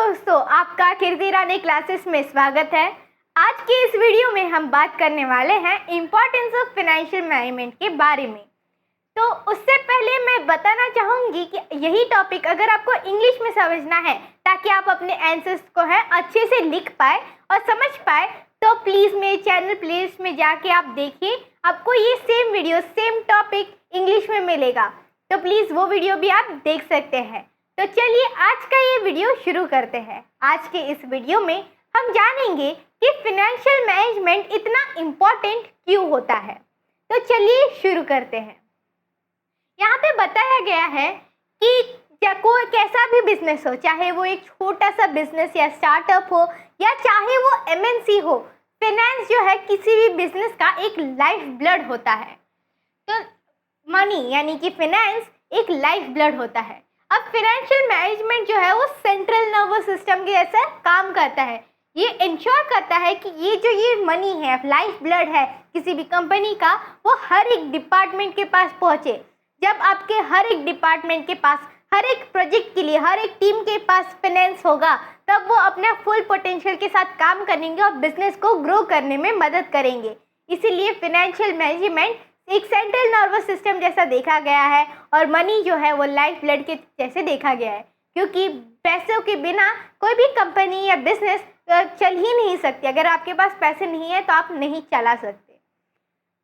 दोस्तों, आपका कीर्ति रानी क्लासेस में स्वागत है। आज के इस वीडियो में हम बात करने वाले हैं इम्पोर्टेंस ऑफ फाइनेंशियल मैनेजमेंट के बारे में। तो उससे पहले मैं बताना चाहूँगी कि यही टॉपिक अगर आपको इंग्लिश में समझना है ताकि आप अपने आंसर्स को है अच्छे से लिख पाए और समझ पाए, तो प्लीज़ मेरे चैनल प्लेलिस्ट में जाके आप देखिए, आपको ये same video same topic English में मिलेगा। तो प्लीज़ वो वीडियो भी आप देख सकते हैं। तो चलिए आज का ये वीडियो शुरू करते हैं। आज के इस वीडियो में हम जानेंगे कि फाइनेंशियल मैनेजमेंट इतना इम्पोर्टेंट क्यों होता है। तो चलिए शुरू करते हैं। यहाँ पे बताया गया है कि कोई कैसा भी बिजनेस हो, चाहे वो एक छोटा सा बिजनेस या स्टार्टअप हो या चाहे वो एमएनसी हो, फाइनेंस जो है किसी भी बिजनेस का एक लाइफ ब्लड होता है। तो मनी यानी कि फाइनेंस एक लाइफ ब्लड होता है। अब फाइनेंशियल मैनेजमेंट जो है वो सेंट्रल नर्वस सिस्टम के जैसा काम करता है। ये इंश्योर करता है कि ये मनी है, लाइफ ब्लड है किसी भी कंपनी का, वो हर एक डिपार्टमेंट के पास पहुँचे। जब आपके हर एक डिपार्टमेंट के पास, हर एक प्रोजेक्ट के लिए, हर एक टीम के पास फाइनेंस होगा, तब वो अपने फुल पोटेंशियल के साथ काम करेंगे और बिजनेस को ग्रो करने में मदद करेंगे। इसीलिए फाइनेंशियल मैनेजमेंट एक सेंट्रल नर्वस सिस्टम जैसा देखा गया है और मनी जो है वो लाइफ ब्लड के जैसे देखा गया है, क्योंकि पैसों के बिना कोई भी कंपनी या बिजनेस चल ही नहीं सकती। अगर आपके पास पैसे नहीं है तो आप नहीं चला सकते।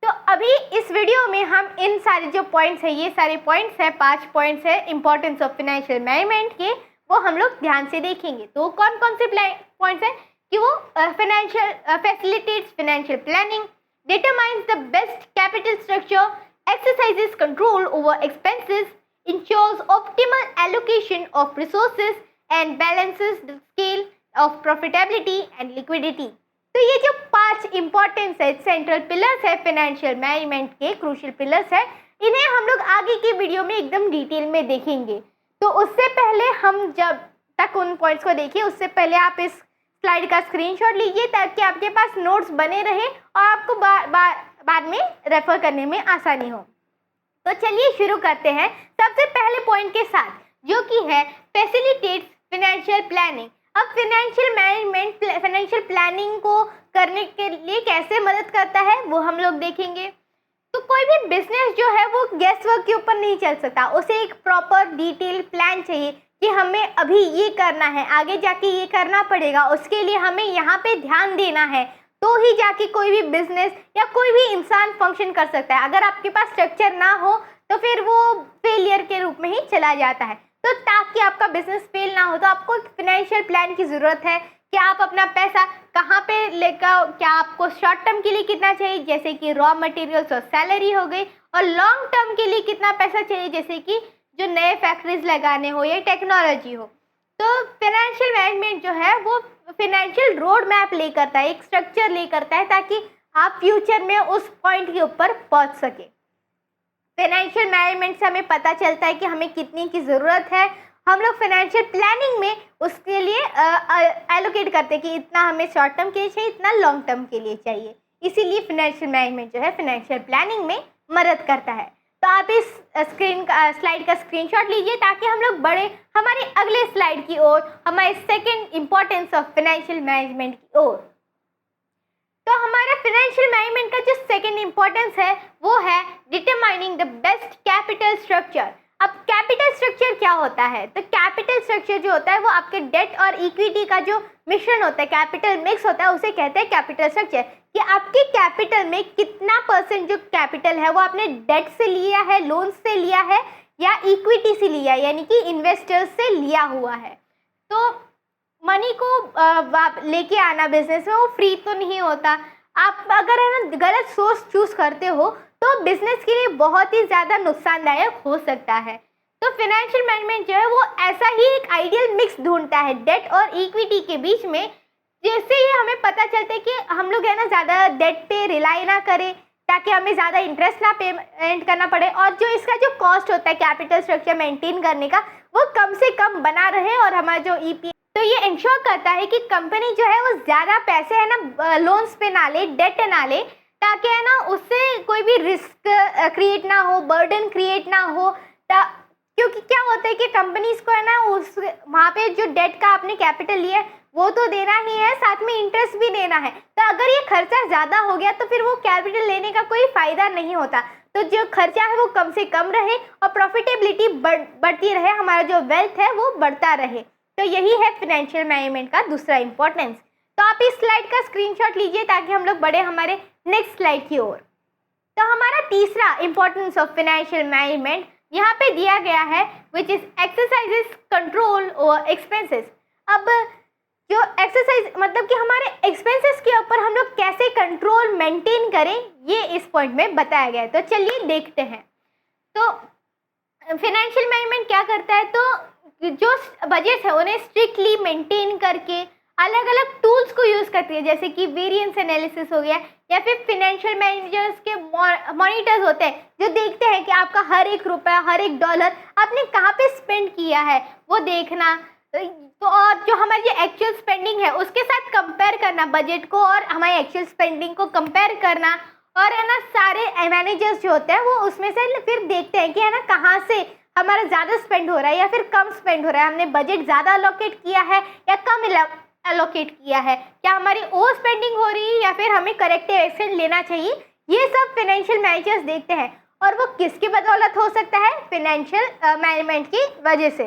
तो अभी इस वीडियो में हम इन सारे जो पॉइंट्स है, ये सारे पॉइंट्स है, 5 पॉइंट्स है इंपॉर्टेंस ऑफ फाइनेंशियल मैनेजमेंट के, वो हम लोग ध्यान से देखेंगे। तो कौन कौन से पॉइंट्स हैं कि वो financial facilitates financial planning, determines the best capital structure, exercises control over expenses, ensures optimal allocation of resources and balances the scale of profitability and liquidity। तो ये जो 5 इम्पोर्टेंस है, सेंट्रल पिलर्स है फाइनेंशियल मैनेजमेंट के, crucial pillars है, इन्हें हम लोग आगे की वीडियो में एकदम डिटेल में देखेंगे। तो उससे पहले हम जब तक उन पॉइंट्स को देखिए, उससे पहले आप इस स्लाइड का स्क्रीनशॉट लीजिए ताकि आपके पास नोट्स बने रहे और आपको बाद में रेफर करने में आसानी हो। तो चलिए शुरू करते हैं सबसे पहले पॉइंट के साथ, जो कि है फैसिलिटेट्स फाइनेंशियल प्लानिंग। अब फाइनेंशियल मैनेजमेंट फाइनेंशियल प्लानिंग को करने के लिए कैसे मदद करता है वो हम लोग देखेंगे। तो कोई भी बिजनेस जो है वो गेस वर्क के ऊपर नहीं चल सकता, उसे एक प्रॉपर डिटेल प्लान चाहिए कि हमें अभी ये करना है, आगे जाके ये करना पड़ेगा, उसके लिए हमें यहाँ पे ध्यान देना है, तो ही जाके कोई भी बिजनेस या कोई भी इंसान फंक्शन कर सकता है। अगर आपके पास स्ट्रक्चर ना हो तो फिर वो फेलियर के रूप में ही चला जाता है। तो ताकि आपका बिजनेस फेल ना हो तो आपको फाइनेंशियल प्लान की ज़रूरत है कि आप अपना पैसा कहाँ पे लेकर, क्या आपको शॉर्ट टर्म के लिए कितना चाहिए जैसे कि रॉ मटेरियल्स और सैलरी हो गई, और लॉन्ग टर्म के लिए कितना पैसा चाहिए जैसे कि जो नए फैक्ट्रीज लगाने हो या टेक्नोलॉजी हो। तो फाइनेंशियल मैनेजमेंट जो है वो फाइनेंशियल रोड मैप ले करता है, एक स्ट्रक्चर ले करता है ताकि आप फ्यूचर में उस पॉइंट के ऊपर पहुंच सके। फाइनेंशियल मैनेजमेंट से हमें पता चलता है कि हमें कितनी की ज़रूरत है। हम लोग फाइनेंशियल प्लानिंग में उसके लिए एलोकेट करते हैं कि इतना हमें शॉर्ट टर्म के लिए चाहिए, इतना लॉन्ग टर्म के लिए चाहिए। इसीलिए फाइनेंशियल मैनेजमेंट जो है फाइनेंशियल प्लानिंग में मदद करता है। तो आप इस स्लाइड का स्क्रीनशॉट लीजिए ताकि हम लोग बढ़े हमारे अगले स्लाइड की ओर, हमारे second importance of financial management की ओर। तो हमारा फाइनेंशियल मैनेजमेंट का जो सेकंड इम्पोर्टेंस है वो है determining the best capital structure. अब कैपिटल स्ट्रक्चर क्या होता है? तो कैपिटल स्ट्रक्चर जो होता है वो आपके डेट और इक्विटी का जो मिश्रण होता है, कैपिटल मिक्स होता है, उसे कहते हैं कैपिटल स्ट्रक्चर। कि आपके कैपिटल में कितना परसेंट जो कैपिटल है वो आपने डेट से लिया है, लोन से लिया है या इक्विटी से लिया है, यानी कि इन्वेस्टर्स से लिया हुआ है। तो मनी को लेके आना बिजनेस में वो फ्री तो नहीं होता। आप अगर है ना गलत सोर्स चूज करते हो तो बिजनेस के लिए बहुत ही ज़्यादा नुकसानदायक हो सकता है। तो फाइनेंशियल मैनेजमेंट जो है वो ऐसा ही एक आइडियल मिक्स ढूंढता है डेट और इक्विटी के बीच में, जिससे ये हमें पता चलता है कि हम लोग है ना ज़्यादा डेट पे रिलाई ना करें ताकि हमें ज़्यादा इंटरेस्ट ना पेमेंट करना पड़े, और जो इसका जो कॉस्ट होता है कैपिटल स्ट्रक्चर मेंटेन करने का वो कम से कम बना रहे, और हमारा जो ईपीएफ, तो ये इंश्योर करता है कि कंपनी जो है वो ज़्यादा पैसे है ना लोन्स पे ना ले, डेट ना ले, ताकि है ना उससे कोई भी रिस्क क्रिएट ना हो, बर्डन क्रिएट ना हो। क्योंकि क्या होता है कि कंपनीज को है ना उस वहाँ पे जो डेट का आपने कैपिटल लिया है वो तो देना ही है, साथ में इंटरेस्ट भी देना है। तो अगर ये खर्चा ज़्यादा हो गया तो फिर वो कैपिटल लेने का कोई फ़ायदा नहीं होता। तो जो खर्चा है वो कम से कम रहे और प्रॉफिटेबिलिटी बढ़ती रहे, हमारा जो वेल्थ है वो बढ़ता रहे। तो यही है फाइनेंशियल मैनेजमेंट का दूसरा इंपॉर्टेंस। तो आप इस स्लाइड का स्क्रीनशॉट लीजिए ताकि हम लोग बढ़े हमारे नेक्स्ट स्लाइड की ओर। तो हमारा तीसरा इंपॉर्टेंस ऑफ फाइनेंशियल मैनेजमेंट यहाँ पे दिया गया है, which is exercises control over expenses. अब जो एक्सरसाइज मतलब कि हमारे एक्सपेंसेस के ऊपर हम लोग कैसे कंट्रोल मेंटेन करें, ये इस पॉइंट में बताया गया है। तो चलिए देखते हैं। तो फाइनेंशियल मैनेजमेंट क्या करता है, तो जो बजट है उन्हें स्ट्रिक्टली मेंटेन करके अलग अलग टूल्स को यूज़ करती है, जैसे कि वेरिएंस एनालिसिस हो गया, या फिर फाइनेंशियल मैनेजर्स के मॉनिटर्स होते हैं जो देखते हैं कि आपका हर एक रुपया, हर एक डॉलर आपने कहाँ पे स्पेंड किया है वो देखना। तो और जो हमारी जो एक्चुअल स्पेंडिंग है उसके साथ कंपेयर करना, बजट को और हमारी एक्चुअल स्पेंडिंग को कंपेयर करना। और है ना सारे मैनेजर्स जो होते हैं वो उसमें से फिर देखते हैं कि है ना कहाँ से हमारा ज़्यादा स्पेंड हो रहा है या फिर कम स्पेंड हो रहा है, हमने बजट ज़्यादा अलोकेट किया है या कम अलोकेट किया है, क्या हमारी ओवर स्पेंडिंग हो रही है या फिर हमें करेक्टिव एक्शन लेना चाहिए। ये सब फाइनेंशियल मैनेजर्स देखते हैं। और वो किसकी बदौलत हो सकता है, फाइनेंशियल मैनेजमेंट की वजह से।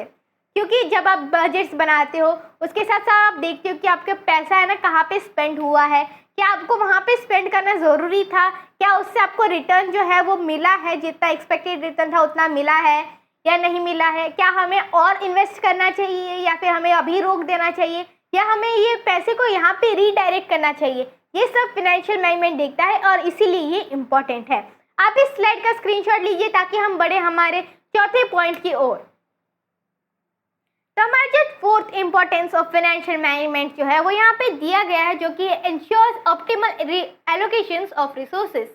क्योंकि जब आप बजट्स बनाते हो उसके साथ साथ आप देखते हो कि आपका पैसा है ना कहाँ पे स्पेंड हुआ है, क्या आपको वहाँ पे स्पेंड करना ज़रूरी था, क्या उससे आपको रिटर्न जो है वो मिला है, जितना एक्सपेक्टेड रिटर्न था उतना मिला है या नहीं मिला है, क्या हमें और इन्वेस्ट करना चाहिए या फिर हमें अभी रोक देना चाहिए, या हमें ये पैसे को यहाँ पे रीडायरेक्ट करना चाहिए। ये सब फाइनेंशियल मैनेजमेंट देखता है और इसीलिए ये इम्पॉर्टेंट है। आप इस स्लाइड का स्क्रीनशॉट लीजिए ताकि हम बढ़े हमारे चौथे पॉइंट की ओर। तो हमारा जो fourth importance of financial management जो है वो यहाँ पे दिया गया है, जो कि ensures optimal allocations of resources.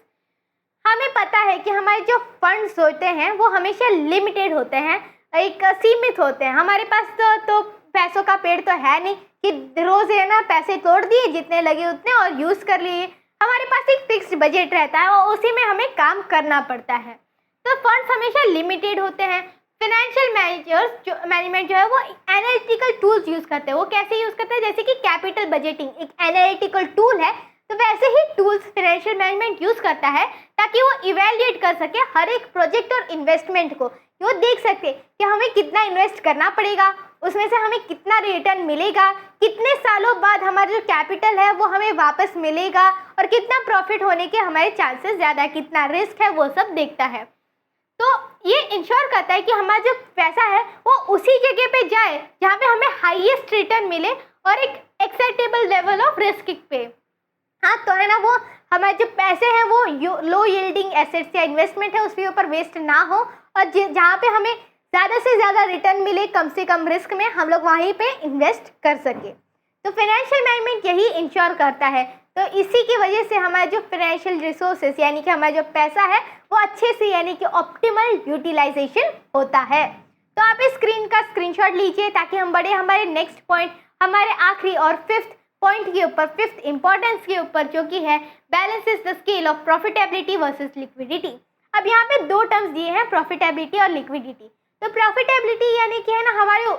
हमें पता है कि हमारे जो फंड्स होते हैं वो हमेशा लिमिटेड होते हैं, एक सीमित होते हैं। हमारे पास तो पैसों का पेड़ तो है नहीं कि रोज है ना पैसे तोड़ दिए, जितने लगे उतने और यूज़ कर लिए। हमारे पास एक फिक्स्ड बजट रहता है और उसी में हमें काम करना पड़ता है। तो फंड्स हमेशा लिमिटेड होते हैं। फाइनेंशियल मैनेजमेंट जो है वो एनालिटिकल टूल्स यूज़ करते हैं। वो कैसे यूज़ करते हैं, जैसे कि कैपिटल बजटिंग एक एनालिटिकल टूल है, तो वैसे ही टूल्स फाइनेंशियल मैनेजमेंट यूज़ करता है ताकि वो इवेल्युएट कर सके हर एक प्रोजेक्ट और इन्वेस्टमेंट को। वो देख सकते कि हमें कितना इन्वेस्ट करना पड़ेगा, उसमें से हमें कितना रिटर्न मिलेगा, कितने सालों बाद हमारा जो कैपिटल है वो हमें वापस मिलेगा और कितना प्रॉफिट होने के हमारे चांसेस ज़्यादा है, कितना रिस्क है, वो सब देखता है। तो ये इंश्योर करता है कि हमारा जो पैसा है वो उसी जगह पे जाए जहाँ पे हमें हाईएस्ट रिटर्न मिले और एक एक्सेप्टेबल लेवल ऑफ रिस्क पे। हाँ, तो है ना वो हमारे जो पैसे हैं वो लो यील्डिंग एसेट्स या इन्वेस्टमेंट है उसके ऊपर वेस्ट ना हो, और जहाँ पे हमें ज़्यादा से ज़्यादा रिटर्न मिले कम से कम रिस्क में, हम लोग वहीं पे इन्वेस्ट कर सके। तो फाइनेंशियल मैनेजमेंट यही इंश्योर करता है। तो इसी की वजह से हमारा जो फाइनेंशियल रिसोर्सेज यानी कि हमारा जो पैसा है वो अच्छे से यानी कि ऑप्टिमल यूटिलाइजेशन होता है। तो आप इस स्क्रीन का स्क्रीनशॉट लीजिए ताकि हम बढ़े हमारे नेक्स्ट पॉइंट, हमारे आखिरी और फिफ्थ पॉइंट के ऊपर, फिफ्थ इंपॉर्टेंस के ऊपर, जो कि है balances the scale of profitability versus liquidity. अब यहाँ पे दो टर्म्स दिए हैं, प्रॉफिटेबिलिटी और लिक्विडिटी। तो प्रॉफिटेबिलिटी यानी कि है ना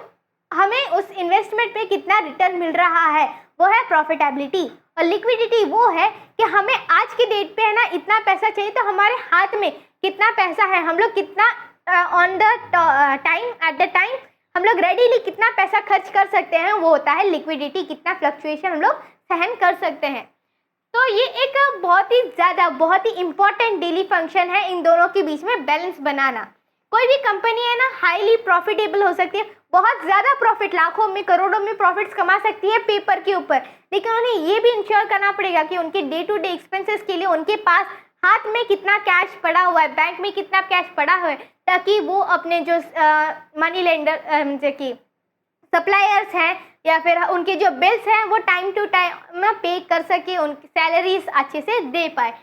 हमें उस इन्वेस्टमेंट पे कितना रिटर्न मिल रहा है, वो है प्रॉफिटेबिलिटी। और लिक्विडिटी वो है कि हमें आज की डेट पे है ना इतना पैसा चाहिए, तो हमारे हाथ में कितना पैसा है, हम लोग कितना on the time at the time हम लोग रेडीली कितना पैसा खर्च कर सकते हैं, वो होता है लिक्विडिटी। कितना फ्लक्चुएशन हम लोग सहन कर सकते हैं। तो ये एक बहुत ही इंपॉर्टेंट डेली फंक्शन है इन दोनों के बीच में बैलेंस बनाना। कोई भी कंपनी है ना हाईली प्रॉफिटेबल हो सकती है, बहुत ज़्यादा प्रॉफिट, लाखों में करोड़ों में प्रॉफिट्स कमा सकती है पेपर के ऊपर, लेकिन उन्हें ये भी इंश्योर करना पड़ेगा कि उनके डे टू डे एक्सपेंसेस के लिए उनके पास हाथ में कितना कैश पड़ा हुआ है, बैंक में कितना कैश पड़ा हुआ है, ताकि वो अपने जो मनी लेंडर जैसे कि सप्लायर्स हैं या फिर उनके जो बिल्स हैं वो टाइम टू टाइम पे कर सके, उनकी सैलरीज अच्छे से दे पाए।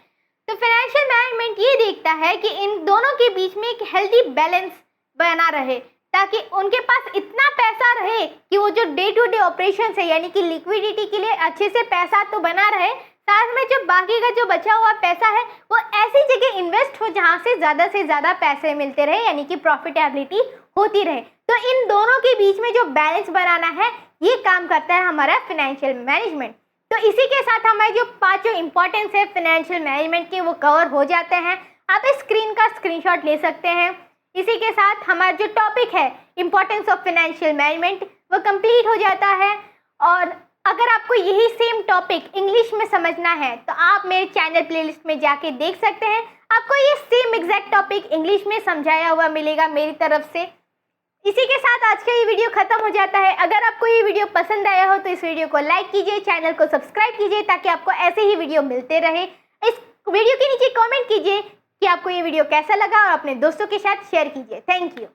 तो फाइनेंशियल मैनेजमेंट ये देखता है कि इन दोनों के बीच में एक हेल्दी बैलेंस बना रहे, ताकि उनके पास इतना पैसा रहे कि वो जो डे टू डे ऑपरेशन है यानी कि लिक्विडिटी के लिए अच्छे से पैसा तो बना रहे, साथ में जो बाकी का जो बचा हुआ पैसा है वो ऐसी जगह इन्वेस्ट हो जहाँ से ज़्यादा पैसे मिलते रहे, यानी कि प्रॉफिटेबिलिटी होती रहे। तो इन दोनों के बीच में जो बैलेंस बनाना है, ये काम करता है हमारा फाइनेंशियल मैनेजमेंट। तो इसी के साथ हमारे जो पांचों इंपॉर्टेंस है फाइनेंशियल मैनेजमेंट के, वो कवर हो जाते हैं। आप इस स्क्रीन का स्क्रीनशॉट ले सकते हैं। इसी के साथ हमारा जो टॉपिक है इंपॉर्टेंस ऑफ फाइनेंशियल मैनेजमेंट, वो कंप्लीट हो जाता है। और अगर आपको यही सेम टॉपिक इंग्लिश में समझना है तो आप मेरे चैनल प्लेलिस्ट में जाके देख सकते हैं। आपको ये सेम एग्जैक्ट टॉपिक इंग्लिश में समझाया हुआ मिलेगा मेरी तरफ से। इसी के साथ आज का ये वीडियो खत्म हो जाता है। अगर आपको ये वीडियो पसंद आया हो तो इस वीडियो को लाइक कीजिए, चैनल को सब्सक्राइब कीजिए ताकि आपको ऐसे ही वीडियो मिलते रहे। इस वीडियो के नीचे कमेंट कीजिए कि आपको ये वीडियो कैसा लगा और अपने दोस्तों के साथ शेयर कीजिए। Thank you.